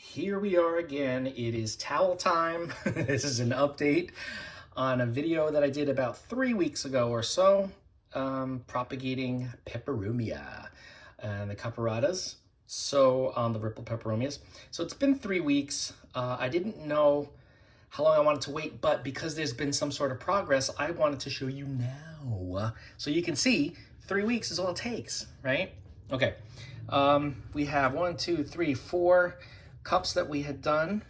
Here we are again. It is towel time. This is an update on a video that I did about 3 weeks ago or so, propagating Peperomia and the Caperatas. So on the ripple Peperomias. So it's been 3 weeks. I didn't know how long I wanted to wait, but because there's been some sort of progress, I wanted to show you now. So you can see 3 weeks is all it takes, right? Okay. We have 1, 2, 3, 4 cups that we had done.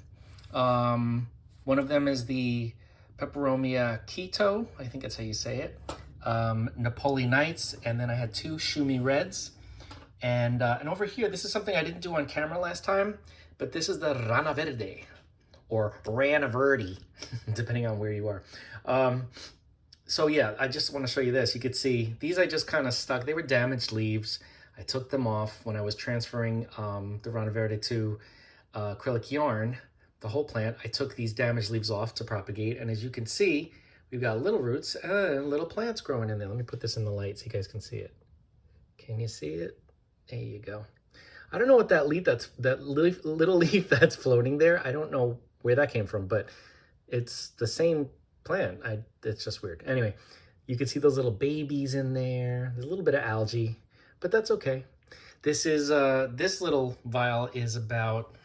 One of them is the Peperomia Keto, I think that's how you say it. Napoli Nights, and then I had 2 Shumi Reds. And over here, this is something I didn't do on camera last time, but this is the Rana Verde, or Rana Verde, depending on where you are. So yeah, I just want to show you this. You could see, these I just kind of stuck. They were damaged leaves. I took them off when I was transferring the Rana Verde to acrylic yarn, the whole plant. I took these damaged leaves off to propagate, and as you can see, we've got little roots and little plants growing in there. Let me put this in the light so you guys can see it. Can you see it? There you go. I don't know what that little leaf that's floating there. I don't know where that came from, but it's the same plant. It's just weird. Anyway, you can see those little babies in there. There's a little bit of algae, but that's okay. This is this little vial is about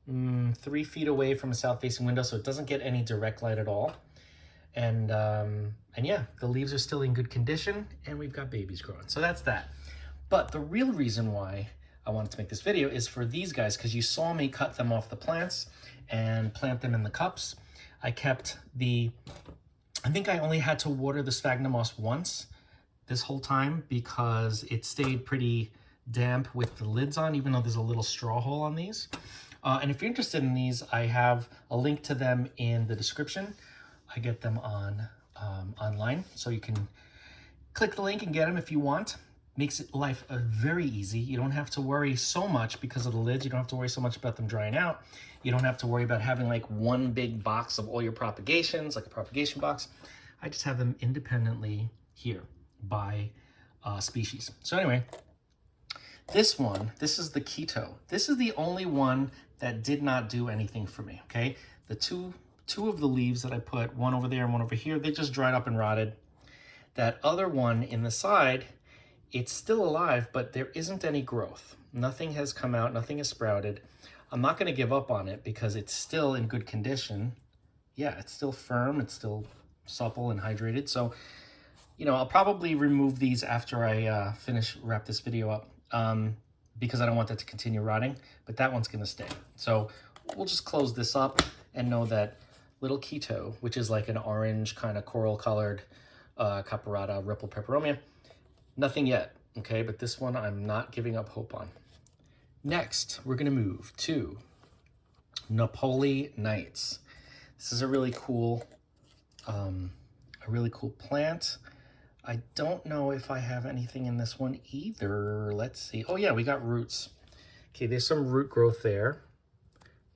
3 feet away from a south-facing window, so it doesn't get any direct light at all. And yeah, the leaves are still in good condition, and we've got babies growing. So that's that. But the real reason why I wanted to make this video is for these guys, because you saw me cut them off the plants and plant them in the cups. I kept I think I only had to water the sphagnum moss once this whole time because it stayed pretty damp with the lids on, even though there's a little straw hole on these. And if you're interested in these, I have a link to them in the description. I get them on online, so you can click the link and get them if you want. Makes life very easy. You don't have to worry so much because of the lids. You don't have to worry so much about them drying out. You don't have to worry about having like one big box of all your propagations, like a propagation box. I just have them independently here by species. So anyway, this is the Keto. This is the only one that did not do anything for me, okay? The two of the leaves that I put, one over there and one over here, they just dried up and rotted. That other one in the side, it's still alive, but there isn't any growth. Nothing has come out, nothing has sprouted. I'm not gonna give up on it because it's still in good condition. Yeah, it's still firm, it's still supple and hydrated. So, you know, I'll probably remove these after I wrap this video up because I don't want that to continue rotting, but that one's gonna stay. So we'll just close this up and know that little Keto, which is like an orange kind of coral colored Caperata ripple Peperomia, nothing yet, okay? But this one I'm not giving up hope on. Next, we're gonna move to Napoli Nights. This is a really cool plant. I don't know if I have anything in this one either. Let's see. Oh yeah, we got roots. Okay, there's some root growth there.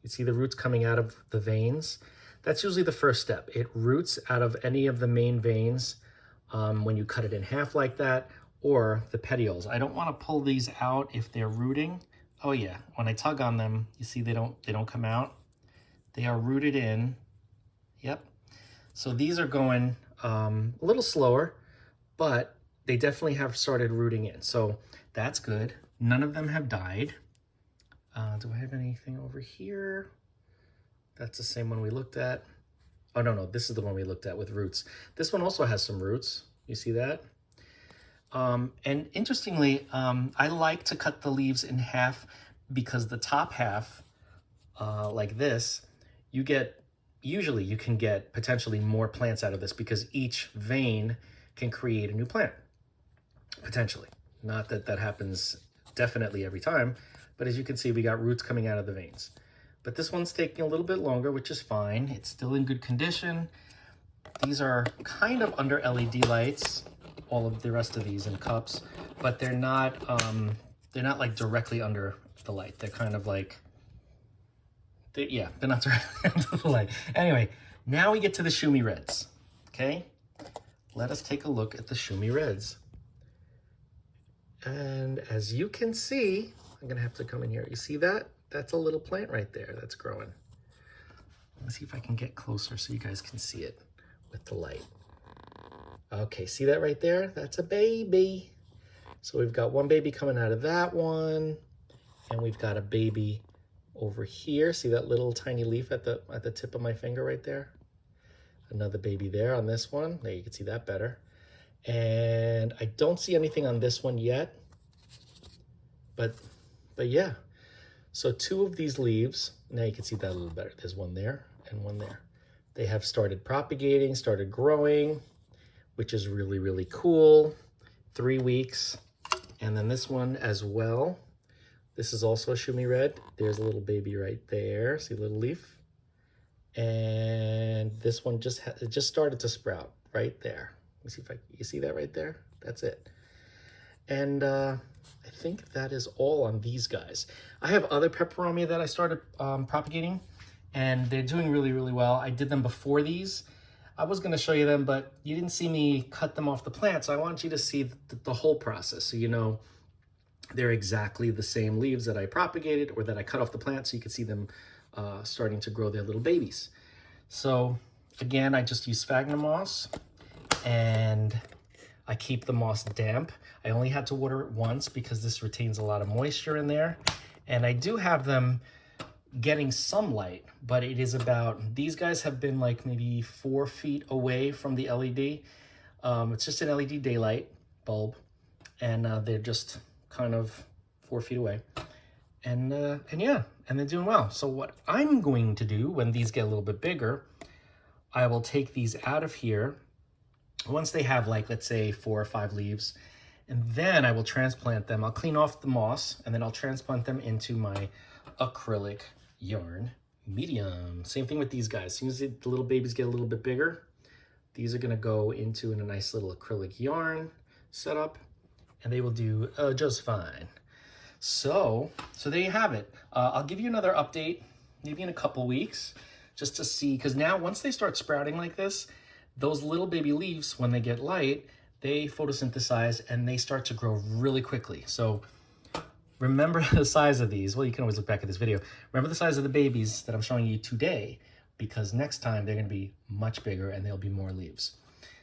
You see the roots coming out of the veins. That's usually the first step. It roots out of any of the main veins when you cut it in half like that, or the petioles. I don't want to pull these out if they're rooting. Oh yeah, when I tug on them, you see they don't come out. They are rooted in. Yep. So these are going a little slower, but they definitely have started rooting in. So that's good. None of them have died. Do I have anything over here? That's the same one we looked at. Oh, no, this is the one we looked at with roots. This one also has some roots. You see that? And interestingly, I like to cut the leaves in half because the top half, like this, usually you can get potentially more plants out of this because each vein can create a new plant, potentially. Not that that happens definitely every time, but as you can see, we got roots coming out of the veins. But this one's taking a little bit longer, which is fine. It's still in good condition. These are kind of under LED lights, all of the rest of these in cups, but they're not like directly under the light. They're kind of like, they're not directly under the light. Anyway, now we get to the Shumi Reds, okay? Let us take a look at the Shumi Reds. And as you can see, I'm gonna have to come in here. You see that? That's a little plant right there that's growing. Let's see if I can get closer so you guys can see it with the light. Okay, see that right there? That's a baby. So we've got one baby coming out of that one, and we've got a baby over here. See that little tiny leaf at the tip of my finger right there? Another baby there on this one. There, you can see that better. And I don't see anything on this one yet, but yeah. So two of these leaves, now you can see that a little better. There's one there and one there. They have started propagating, started growing, which is really, really cool. 3 weeks. And then this one as well. This is also a shumi red. There's a little baby right there. See a little leaf? And this one just started to sprout right there. Let me see if you see that right there? That's it. And I think that is all on these guys. I have other peperomia that I started propagating, and they're doing really, really well. I did them before these. I was going to show you them, but you didn't see me cut them off the plant, so I want you to see the whole process, so you know they're exactly the same leaves that I propagated or that I cut off the plant, so you can see them starting to grow their little babies. So again, I just use sphagnum moss, and I keep the moss damp. I only had to water it once because this retains a lot of moisture in there. And I do have them getting some light, but it is about, these guys have been like maybe 4 feet away from the LED. It's just an LED daylight bulb, and they're just kind of 4 feet away. And yeah, and they're doing well. So what I'm going to do when these get a little bit bigger, I will take these out of here once they have, like, let's say 4 or 5 leaves, and then I will transplant them. I'll clean off the moss, and then I'll transplant them into my acrylic yarn medium. Same thing with these guys. As soon as the little babies get a little bit bigger, these are gonna go into a nice little acrylic yarn setup, and they will do just fine. So there you have it. I'll give you another update, maybe in a couple weeks, just to see, because now once they start sprouting like this, those little baby leaves, when they get light, they photosynthesize and they start to grow really quickly. So remember the size of these. Well, you can always look back at this video. Remember the size of the babies that I'm showing you today, because next time they're gonna be much bigger and there'll be more leaves.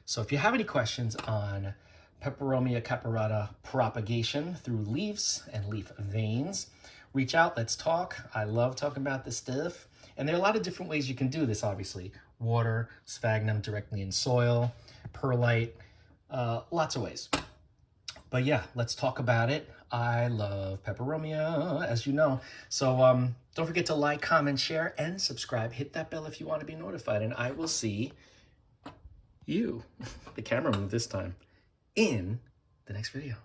So if you have any questions on Peperomia Caperata propagation through leaves and leaf veins, reach out, let's talk. I love talking about this stuff. And there are a lot of different ways you can do this, obviously. Water, sphagnum directly in soil, perlite, lots of ways. But yeah, let's talk about it. I love peperomia, as you know. So don't forget to like, comment, share, and subscribe. Hit that bell if you want to be notified, and I will see you, the camera moved this time, in the next video.